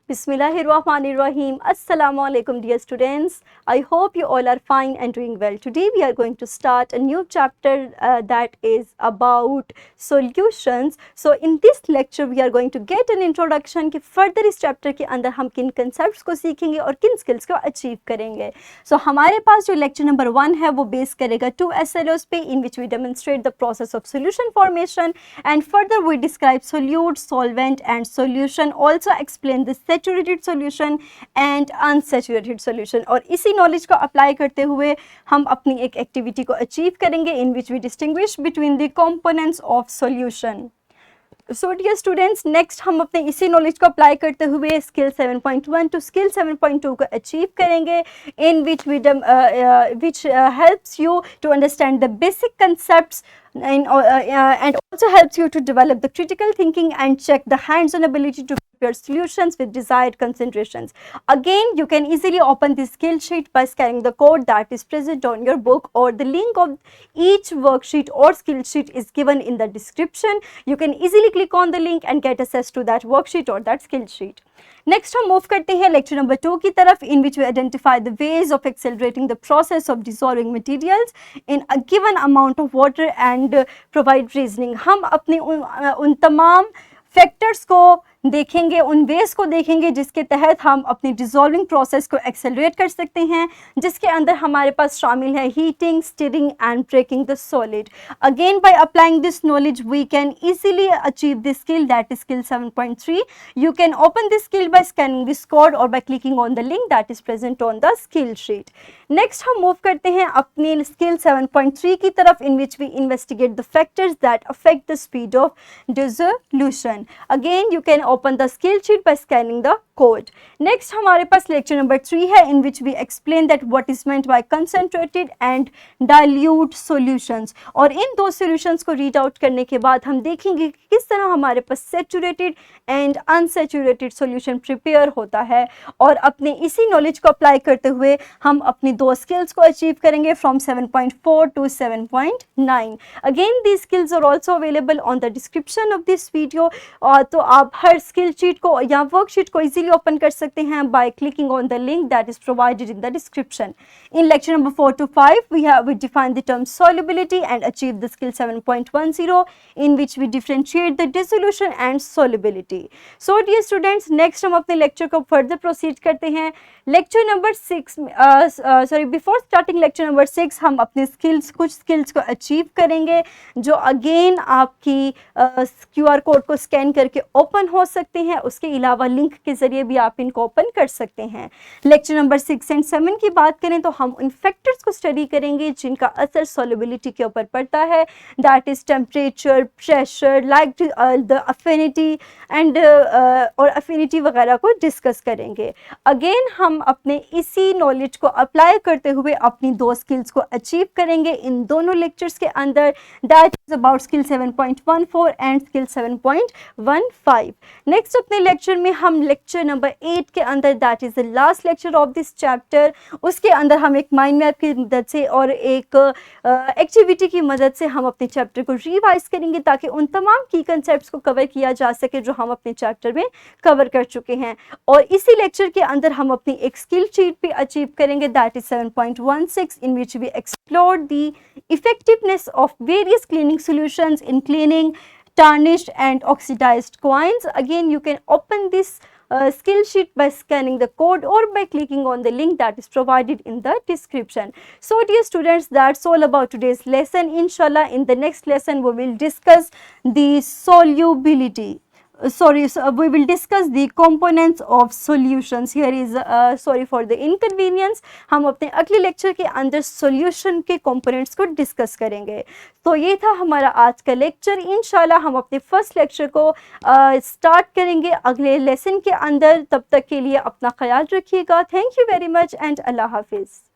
Bismillahirrahmanirrahim. Assalamu alaikum dear students. I hope you all are fine and doing well. Today we are going to start a new chapter that is about solutions. So in this lecture we are going to get an introduction कि further इस chapter के अंदर हम किन concepts को सीखेंगे और किन skills को achieve करेंगे. So हमारे पास जो lecture number 1 है वो base करेगा 2 SLOs पे in which we demonstrate the process of solution formation and further we describe solute, solvent and solution. Also explain the saturated solution and unsaturated solution. और इसी knowledge को apply करते हुए हम अपनी एक activity को achieve करेंगे in which we distinguish between the components of solution. So dear students, next हम अपने इसी knowledge को apply करते हुए skill 7.1 to skill 7.2 को achieve करेंगे in which we helps you to understand the basic concepts and also helps you to develop the critical thinking and check the hands-on ability to prepare solutions with desired concentrations. Again, you can easily open this skill sheet by scanning the code that is present on your book, or the link of each worksheet or skill sheet is given in the description. You can easily click on the link and get access to that worksheet or that skill sheet. Next हम move करते हैं lecture number 2 की तरफ in which we identify the ways of accelerating the process of dissolving materials in a given amount of water and provide reasoning. हम अपने उन तमाम factors को देखेंगे, उन वेज को देखेंगे जिसके तहत हम अपनी डिसॉल्विंग प्रोसेस को एक्सेलरेट कर सकते हैं, जिसके अंदर हमारे पास शामिल है heating, stirring and breaking the solid. Again by applying this knowledge we can easily achieve this skill that is skill 7.3. You can open this skill by scanning this code और by clicking on the link that is present on the skill sheet. Next हम move करते हैं अपनी skill 7.3 की तरफ in which we investigate the factors that affect the speed of dissolution. Again you can open the skill sheet by scanning the code. Next हमारे पास lecture number 3 है in which we explain that what is meant by concentrated and dilute solutions. और इन दो solutions को read out करने के बाद हम देखेंगे कि किस तरह हमारे पास saturated and unsaturated solution prepare होता है, और अपने इसी knowledge को apply करते हुए हम अपनी दो skills को achieve करेंगे from 7.4 to 7.9. Again these skills are also available on the description of this video. तो आप हर skill sheet को या worksheet को easily open कर सकते हैं by clicking on the link that is provided in the description. In lecture number 4 to 5 we define the term solubility and achieve the skill 7.10 in which we differentiate the dissolution and solubility. So dear students, next हम अपने lecture को further proceed करते हैं. Lecture number 6 before starting lecture number 6 हम अपने कुछ skills को achieve करेंगे जो again आपकी QR कोड को स्कैन करके ओपन हो सकते हैं. उसके अलावा लिंक के जरिए भी आप इनको ओपन कर सकते हैं. लेक्चर नंबर 6 एंड 7 की बात करें तो हम उन फैक्टर्स को स्टडी करेंगे जिनका असर सॉल्युबिलिटी के ऊपर पड़ता है, that is temperature, pressure, like the affinity and और अफिनिटी वगैरह को डिस्कस करेंगे. अगेन हम अपने इसी नॉलेज को अप्लाई करते हुए अपनी दो स्किल्स को अचीव करेंगे इन दोनों लेक्चर्स के अंदर, that is about skill 7.14 and skill 7.15. Next अपने लेक्चर में हम लेक्चर नंबर 8 के अंदर, that is the last lecture of this chapter, उसके अंदर हम एक माइंड मैप की मदद से और एक एक्टिविटी की मदद से हम अपने चैप्टर को रिवाइज करेंगे ताकि उन तमाम की कंसेप्ट्स को कवर किया जा सके जो हम अपने चैप्टर में कवर कर चुके हैं. और इसी लेक्चर के अंदर हम अपनी एक स्किल शीट भी अचीव करेंगे that is 7.16 in which we explore the effectiveness of various cleaning solutions in cleaning tarnished and oxidized coins. Again you can open this skill sheet by scanning the code or by clicking on the link that is provided in the description. So dear students, that's all about today's lesson. Inshallah in the next lesson we will discuss the solubility. We will discuss the components of solutions. Here is sorry for the inconvenience. हम अपने अगले lecture के अंदर solution के components को discuss करेंगे. तो ये था हमारा आज का लेक्चर. इंशाल्लाह हम अपने फर्स्ट लेक्चर को स्टार्ट करेंगे अगले लेसन के अंदर. तब तक के लिए अपना ख्याल रखिएगा. Thank you very much and अल्लाह हाफिज़.